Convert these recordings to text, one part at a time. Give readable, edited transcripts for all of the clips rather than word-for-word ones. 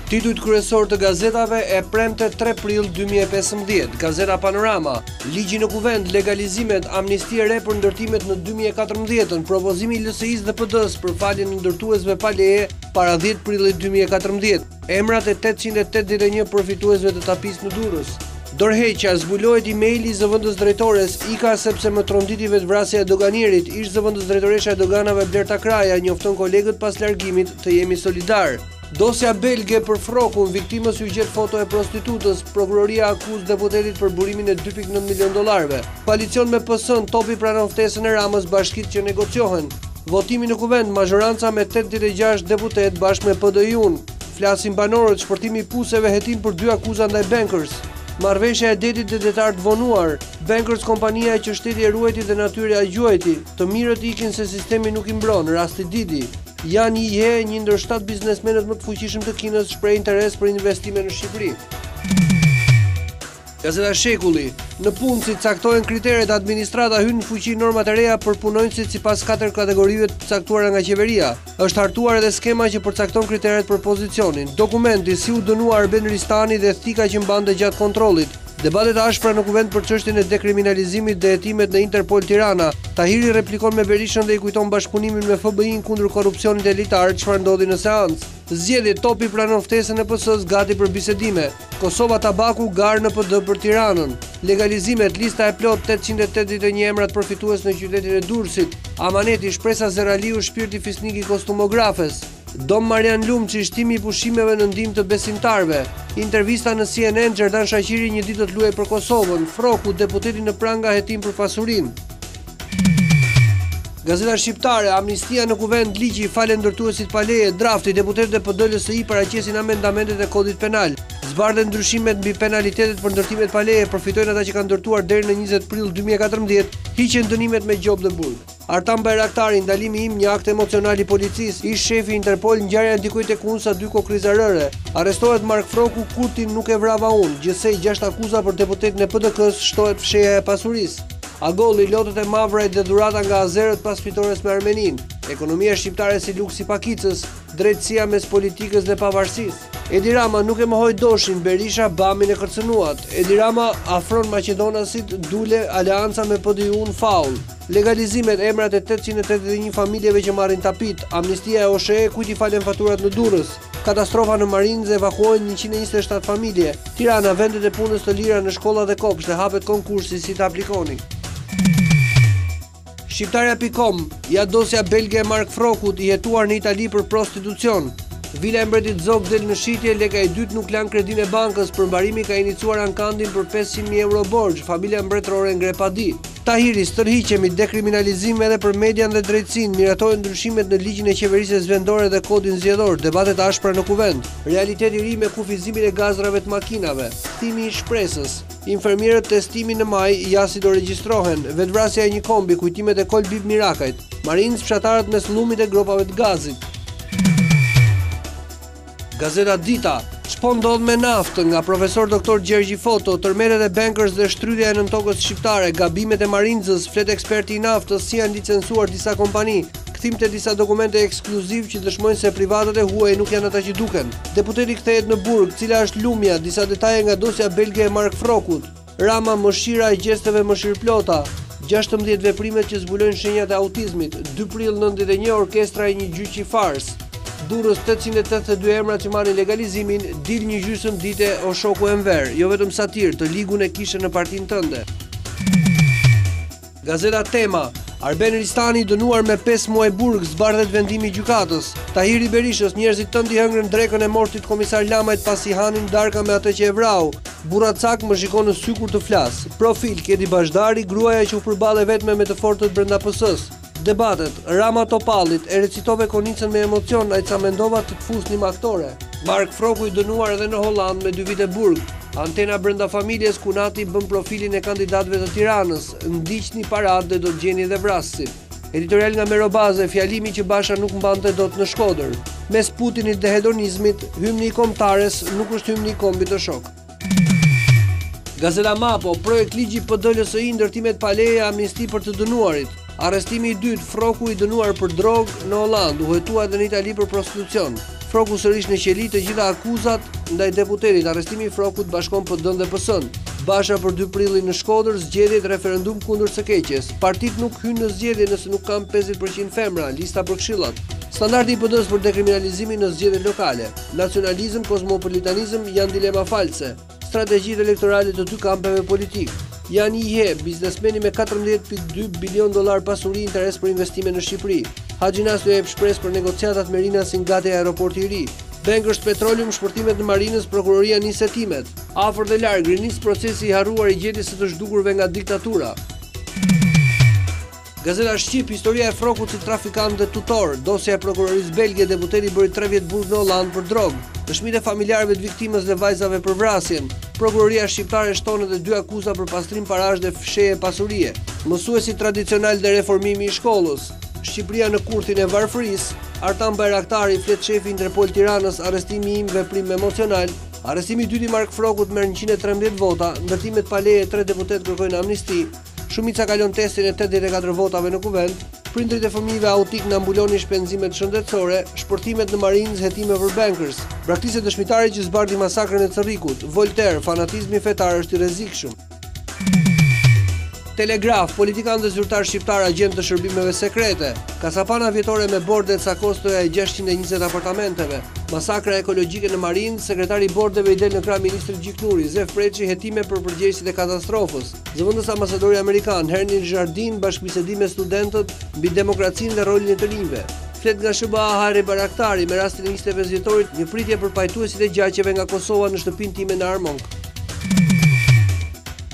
Titujt kryesor të gazetave e Premte 3 prill 2015, Gazeta Panorama, ligji në kuvend, legalizimet, amnistie re për ndërtimet në 2014, propozimi i LSI-s dhe PD-s për faljen e ndërtuesve pa leje para 10 prillit 2014, emrat e 881 përfituesve të tapisë në Durrës. Dorëheqja, zbulohet emaili i zëvendës drejtores, ika sepse më tronditi vetvrasja e doganierit, ish zëvendës drejtoresha e doganave Blerta Kraja njofton kolegët pas largimit të Jemi Solidar. Dosja belge për Frokun, viktimës u gjet foto e prostitutës, prokuroria akuz deputetit për burimin e 2.9 milion dollarëve. Koalicion me PS-n, topi pranon ftesën e Ramës, bashkitë që negociohen. Votimi në kuvend, mazhoranca me 86 deputet bashkë me PD-jun. Flasin banorët, shpërtimi i puseve, hetim për 2 akuza ndaj bankers. Marrëveshja e detit dhe detar të vonuar, bankers kompania që shteti e ruajti dhe natyra e gjuajti, të mirët ikin se sistemi nuk i mbron, rasti Didi. Jan Ye, një ndër 7 biznesmenët më të fuqishëm të Kinës, shpreh interes për investime në Shqipëri. Gazeta Shekulli, në punësit caktohen kriteret, administrata hyn në fuqi normat e reja për punonjësit sipas 4 kategorive të caktuara nga qeveria. Është hartuar edhe skema që përcakton kriteret për pozicionin. Dokumenti si u dënua Arben Ristani dhe thika që mbante gjatë kontrollit. Debatet ashpra në kuvend për çështjen e dekriminalizimit dhe hetimet në Interpol Tirana. Tahiri replikon me Berishën dhe i kujton bashkëpunimin me FBI-n kundër korrupsionit elitar, çfarë ndodhi në seancë. Zgjedhje, topi pranon ftesën e PS-s gati për bisedime. Kosova Tabaku gar në PD për Tiranën. Legalizimet, lista e plot 881 emrat përfitues në qytetin e Durrësit. Amaneti, shpresa Zeraliu, shpirti fisnik i kostumografes. Dom Marian Lumçi, shtimi i pushimeve në ndihmë të besimtarve. Intervista në CNN, Xherdan Shaqiri një ditë të luajë për Kosovën. Froku, deputeti në pranga hetim për pasurinë. Gazeta Shqiptare, amnistia në kuvend, ligji i falën ndërtuesit pa leje, drafti, deputetët e PD-LSI paraqesin amendamentet e kodit penal. Zbardhen ndryshimet mbi penalitetet për ndërtimet pa leje, përfitojnë ata që kanë ndërtuar deri në 20 prill 2014, hiqen dënimet me gjop dhe burg. Artan Bajraktari, ndalimi im, një akt emocional i policisë, ish shefi Interpol, ngjarja ndikoi tek unë sa 2 kokrizarëre. Arrestohet Mark Froku, Kurtin nuk e vrava unë. Gjithsej 6 akuza për deputetin e PDK-s, shtohet fshehja e pasurisë. Agolli, lotët e Mavrajt dhe dhurata nga azerët pas fitores me Armenin. Ekonomia shqiptare si luksi pakicës, drejtësia mes politikës dhe pavarësisë. Edi Rama nuk e mohoi doshin, Berisha Bamin e kërcënuat. Edi Rama afron Maqedonasit, dule aleanca me PD-jun faul. Legalizimet, emrat e 881 familjeve që marrin tapit, amnistia e OSHE, kujt i falen faturat në Durrës. Katastrofa në Marinë, evakuohen 127 familje. Tirana, vendet e punës të lira në shkolla dhe kopshte, hapet konkursi si të aplikoni. Shqiptarja.com, ja dosja belge e Mark Frokut, i hetuar në Itali për prostitucion. Vila e Mbretit Zog del në shitje, leka e dytë nuk lan kredin e bankës, përmbarimi ka iniciuar ankandin për 500.000 euro borxh, familja mbretërore ngre pa di. Tahiri, stërhiqemi, dekriminalizim edhe për median dhe drejtësinë, miratohen ndryshimet në ligjin e qeverisë vendore dhe kodin zgjedhor, debatet ashpra në kuvend. Realiteti i ri me kufizimin e gazrave të makinave, kthimi i shpresës. Infermierët testimi në maj, jasi do regjistrohen, vetvrasja e një kombi, kujtimet e Kol Bib Mirakajt, marinës fshatarët mes llumit e gropave të gazit. Gazeta Dita, ç'po ndodh me naftën, nga profesor doktor Gjergji Foto, tërmetet e bankers dhe shtrydhja e nëntokës shqiptare, gabimet e marinzës, flet eksperti i naftës, si janë licencuar disa kompani, kthim të disa dokumente ekskluziv që dëshmojnë se privatët e huaj nuk janë ata që duken. Deputeti kthehet në burg, cila është lumja, disa detaje nga dosja belge e Mark Frokut. Rama, mëshira e gjesteve mëshirëplota, 16 veprimet që zbulojnë shenjat e autizmit, 2 prill 91 orkestra e një gjyqi fars. Durrës 882 emra që marrin legalizimin, dil një gjysmë dite o shoku Enver, jo vetëm satir, të ligun e kishe në partinë tënde. Gazeta Tema, Arben Ristani dënuar me 5 muaj burg, zbardhet vendimi i gjykatës. Tahiri Berishës, njerëzit tënd i hëngrën drekën e mortit komisar Lamajt pasi hanin darka me atë që e vrau. Burracak më shikon në sy kur të flas. Profil, Kedi Bashdari, gruaja që u përballe vetme me të fortët brenda PS-s. Debatet, Rama Topallit, e recitove konicën me emocion, ai ca mendova të fusnim aktore. Mark Froku i dënuar edhe në Holland me 2 vite burg. Antena brenda familjes, Kunati bën profilin e kandidatëve të Tiranës, ndiqni parat dhe do të gjeni dhe vrasësit. Editorial nga Merobaze, fjalimi që Basha nuk mbante dot në Shkodër. Mes Putinit dhe hedonizmit, hymni i kombëtares nuk është hymni i kombit të shok. Gazeta Mapo, projekt ligji PD-LSI, ndërtimet pa leje, amnisti për të dënuarit. Arrestimi i dytë, Froku i dënuar për drogë në Holland, u hetua edhe në Itali për prostitucion. Froku sërish në qeli të gjitha akuzat ndaj deputetit. Arrestimi i Frokut bashkon PD-n dhe PS-n. Basha për 2 prillin në Shkodër zgjedhjet referendum kundër së keqes. Partit nuk hynë në zgjedhje nëse nuk kanë 50% femra, lista për këshillat. Standardi i PD-s për dekriminalizimin në zgjedhjet lokale. Nacionalizëm, kozmopolitanizëm janë dilema false. Strategjitë elektorale të 2 kampeve politik. Janë IHE, biznesmeni me 14.2 bilion dollar pasuri interes për investime në Shqipëri. Haxhinasli jep shpresë për negociatat me Rinasin gati aeroporti i ri. Bankers Petroleum, shpërtimet në Marinës, prokuroria nis hetimet. Afër dhe larg rinis procesi i harruar i gjetjes së të zhdukurve nga diktatura. Gazeta Shqip, historia e Frokut si trafikant dhe tutor. Dosja e prokurorisë belge, deputeti bëri 3 vjet burg në Holland për drogë. Dëshmitë e familjarëve të viktimës dhe vajzave për vrasjen. Prokuroria shqiptare shton edhe 2 akuza për pastrim parash dhe fshehje pasurie. Mësuesi tradicional dhe reformimi i shkollës. Shqipëria në kurthin e varfërisë. Artan Bajraktari, flet shefi Interpol Tiranës, arrestimi im veprim emocional. Arrestimi i dytë i Mark Frokut merr 113 vota, ndërtimet pa leje 3 deputet kërkojnë amnisti. Shumica kalon testin e 84 votave në kuvend. Prindrit e fëmijëve autik në ambuloni shpenzimet shëndetësore, shpërtimet në Marinë, hetime për bankers. Braktisë dëshmitari që zbarti masakrën e Cerrikut. Voltaire, fanatizmi fetar është i rrezikshëm. Telegraf, politikan dhe zyrtar shqiptar agent të shërbimeve sekrete. Kasapana vjetore me borde ca kostoja e 620 apartamenteve. Masakra ekologjike në Marinë, sekretari i bordeve i del në krah ministri Gjiknuri. Zef Preçi, hetime për përgjegjësit e katastrofës. Zëvendës ambasadori amerikan Hernin Jardin, bashkëbisedim me studentët mbi demokracinë dhe rolin e të rinjve. Flet nga SBA Harry Baraktari me rastin e 25 vjetorit, një pritje për pajtuesit e gjaqeve nga Kosova në shtëpinë time në Armonk.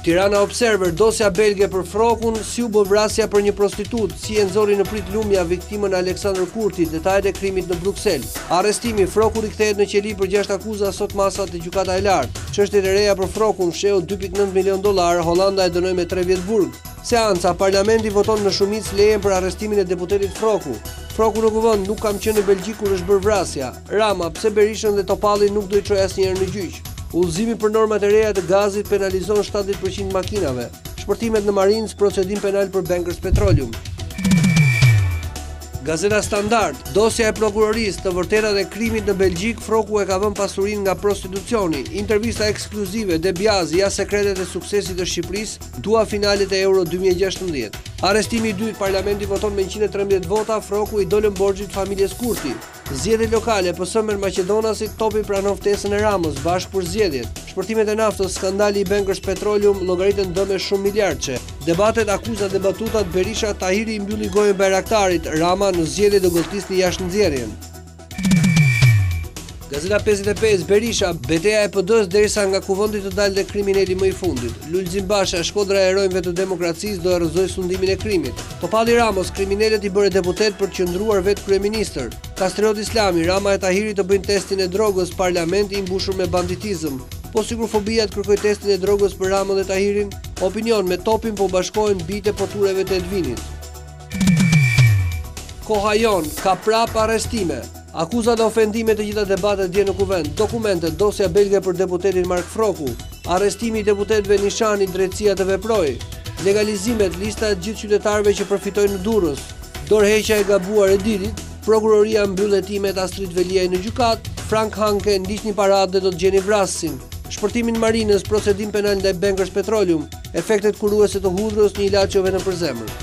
Tirana Observer, dosja belge për Frokun, si u bë vrasja për një prostitut, si e nxori në prit lumja viktimën Aleksandër Kurti, detajet e krimit në Bruksel. Arrestimi, Froku rikthehet në qeli për 6 akuza sot masa te gjykata e lartë. Çështjet e reja për Frokun, fsheu 2.9 milion dollar, Holanda e dënoi me 3 vjet burg. Seanca, parlamenti voton në shumicë lejen për arrestimin e deputetit Froku. Froku në kuvend nuk kam qenë në Belgjik kur është bërë vrasja. Rama, pse Berishën dhe Topalli nuk do i çoj asnjëherë në gjyq. Udhëzimi për normat e reja të gazit penalizon 70% makinave. Shpërtimet në Marinë, procedim penal për Bankers Petroleum. Gazeta Standard, dosja e prokurorisë, të vërtetat e krimit në Belgjik, Froku e ka vënë pasurinë nga prostitucioni. Intervista ekskluzive, Debiazi, ja sekretet e suksesit të Shqipërisë, dua finalet e Euro 2016. Arrestimi i dytë, parlamenti voton me 113 vota, Froku i dolën borxhit familjes Kurti. Zgjedhjet lokale, PS-mën Maqedonasit, topi pranon ftesën e Ramës bashkë për zgjedhjet. Shpërtimet e naftës, skandali i Bankers Petroleum, llogaritën dëme shumë miliardçe. Debatet, akuzat dhe batutat, Berisha Tahiri i mbylli gojën Bajraktarit, Rama në zgjedhje do golltisni jashtë nxjerrjen. Gazeta 55, Berisha, beteja e PD-s derisa nga kuvendi të dalë dhe kriminali më i fundit. Lulzim Basha, Shkodra e herojve të demokracisë do e rrëzoj sundimin e krimit. Topalli Ramos, kriminalet i bëre deputet për të qëndruar vetë kryeministër. Kastriot Islami, Rama e Tahiri të bëjnë testin e drogës, parlamenti i mbushur me banditizëm. Po sikurfobia të kërkoj testin e drogës për Ramën dhe Tahirin, opinion me topin po bashkohen bite potureve të Edvinit. Koha jon, ka prap arrestime. Akuzat dhe ofendime të gjitha debatet dje në kuvend, dokumentet, dosja belge për deputetin Mark Froku, arrestimi i deputetëve Nishani, drejtësia të veproj, legalizimet, lista e gjithë qytetarëve që përfitojnë në Durrës, dorëheqja e gabuar e Ditit, prokuroria mbyll hetimet Astrid Veliaj në gjykat, Frank Hanke ndiqni paradë dhe do të gjeni vrasësin, shpërtimin Marinës, procedim penal ndaj Bankers Petroleum, efektet kuruese të hudhrës, një ilaç që vjen për zemër.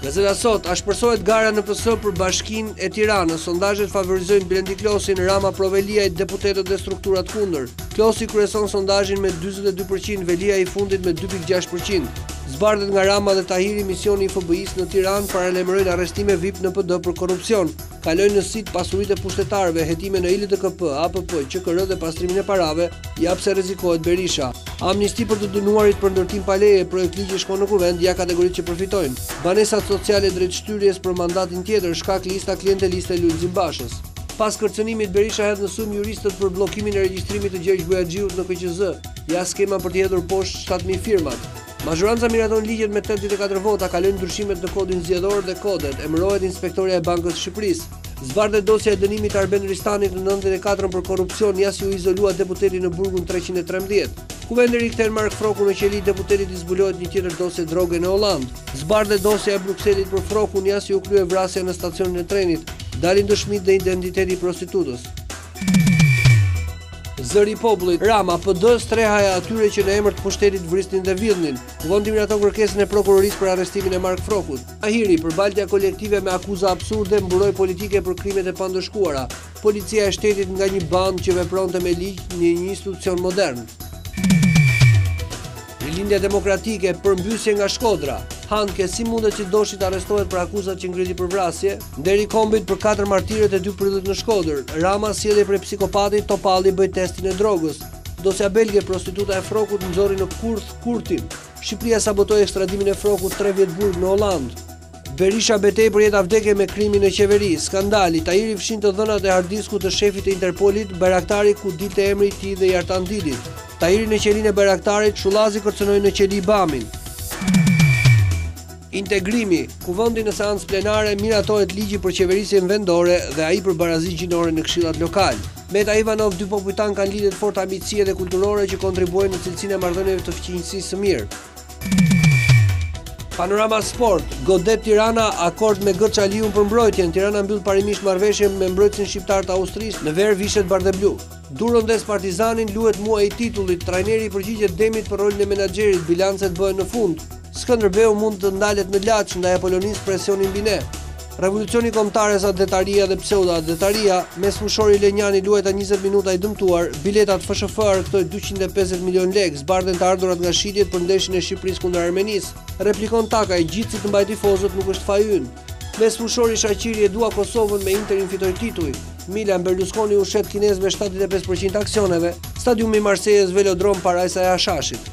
Gazeta Sot, a shpresohet gara në PS për Bashkinë e Tiranës. Sondazhet favorizojnë Blendi Klosin, Rama Provelia, deputetët dhe strukturat kundër. Klosi kryeson sondazhin me 42%, Velia i fundit me 2.6%. Zbardhet nga Rama dhe Tahiri misioni i FBI-s në Tiranë paralajmërojnë arrestime VIP në PD për korrupsion. Kalojnë në sit pasuritë e pushtetarëve, hetime në ILTKP, APP, QKR dhe pastrimin e parave, jap se rrezikohet Berisha. Amnisti për të dënuarit për ndërtim pa leje, projekt ligji shkon në kuvend, ja kategoritë që përfitojnë. Banesat sociale drejt shtyrjes për mandatin tjetër, shkak lista klienteliste Lulzim Bashës. Pas kërcënimit, Berisha hedh në sum juristët për bllokimin e regjistrimit të Gjergj Bujaxhiut në KQZ. Ja skema për të hedhur poshtë 7000 firmat. Majoranca miraton ligjet me 84 vota, kalojnë ndryshimet në kodin zgjedhor dhe kodet, emërohet inspektoria e Bankës së Shqipërisë. Zbardhet dosja e dënimit Arben Ristanit në 94 për korrupsion, ja si u izolua deputeti në burgun 313. Kuvendi rikthen Mark Froku në qeli, deputetit i zbulohet një tjetër dosje droge në Holland. Zbardhet dosja e Brukselit për Frokun, ja si u krye vrasja në stacionin e trenit. dalin dëshmit dhe identiteti i prostitutës. Zëri i popullit, Rama, PD-s trehaja atyre që në emër të pushtetit vrisnin dhe vidhnin. Vondi miraton kërkesën e prokurorisë për arrestimin e Mark Frokut. Ahiri, përbaltja kolektive me akuza absurde, mburoi politike për krimet e pandëshkuara. Policia e shtetit nga një bandë që vepronte me ligj në një institucion modern. Rilindja demokratike, përmbysje nga Shkodra. Hanke, si mundet që Doshit arrestohet për akuzat që ngriti për vrasje? Deri kombit për 4 martirët e 2 prillit në Shkodër. Rama sjellje prej psikopatit, Topalli bëj testin e drogës. Dosja belge, prostituta e Frokut nxorri në Kurtin. Shqipëria sabotoi ekstradimin e Frokut 3 vjet burg në Holland. Berisha betej për jetë vdekje me krimin e qeverisë. Skandali, Tahiri fshin të dhënat e harddiskut të shefit të Interpolit, Bayraktari ku dilte emri i tij dhe i Artan Didit. Tahiri në qelinë e Bayraktarit, Shullazi kërcënoi në qeli Bamin. Integrimi, kuvendi në seancë plenare miratohet ligji për qeverisjen vendore dhe ai për barazinë gjinore në këshillat lokal. Meta Ivanov, dy popujtan kanë lidhje të forta miqësie dhe kulturore që kontribuojnë në cilësinë e marrëdhënieve të fqinjësisë së mirë. Panorama Sport, godet Tirana, akord me G. Çaliun për mbrojtjen. Tirana mbyll parimisht marrëveshjen me mbrojtësin shqiptar të Austrisë, në ver vishet bardhë blu. Durrëndes Partizanin luhet muaji i titullit, trajneri përgjigjet demit për rolin e menaxherit, bilancet bëhen në fund. Skënderbeu mund të ndalet në laç ndaj Apolonis presionin mbi ne. Revolucioni kombëtar Detaria dhe pseudo-Detaria, mes fushori Lenjani luajta 20 minuta i dëmtuar, biletat FSHF argëtoi 250 milion lekë, zbardhen të ardhurat nga shitjet për ndeshjen e Shqipërisë kundër Armenisë. Replikon Takaj, gjithë si të mbaj tifozët nuk është faj ynë. Mes fushori Shaqiri e dua Kosovën me Interin fitoi tituj. Milan Berlusconi u shet kinezëve 75% aksioneve. Stadiumi i Marseilles velodrom parajsa e Hashashit.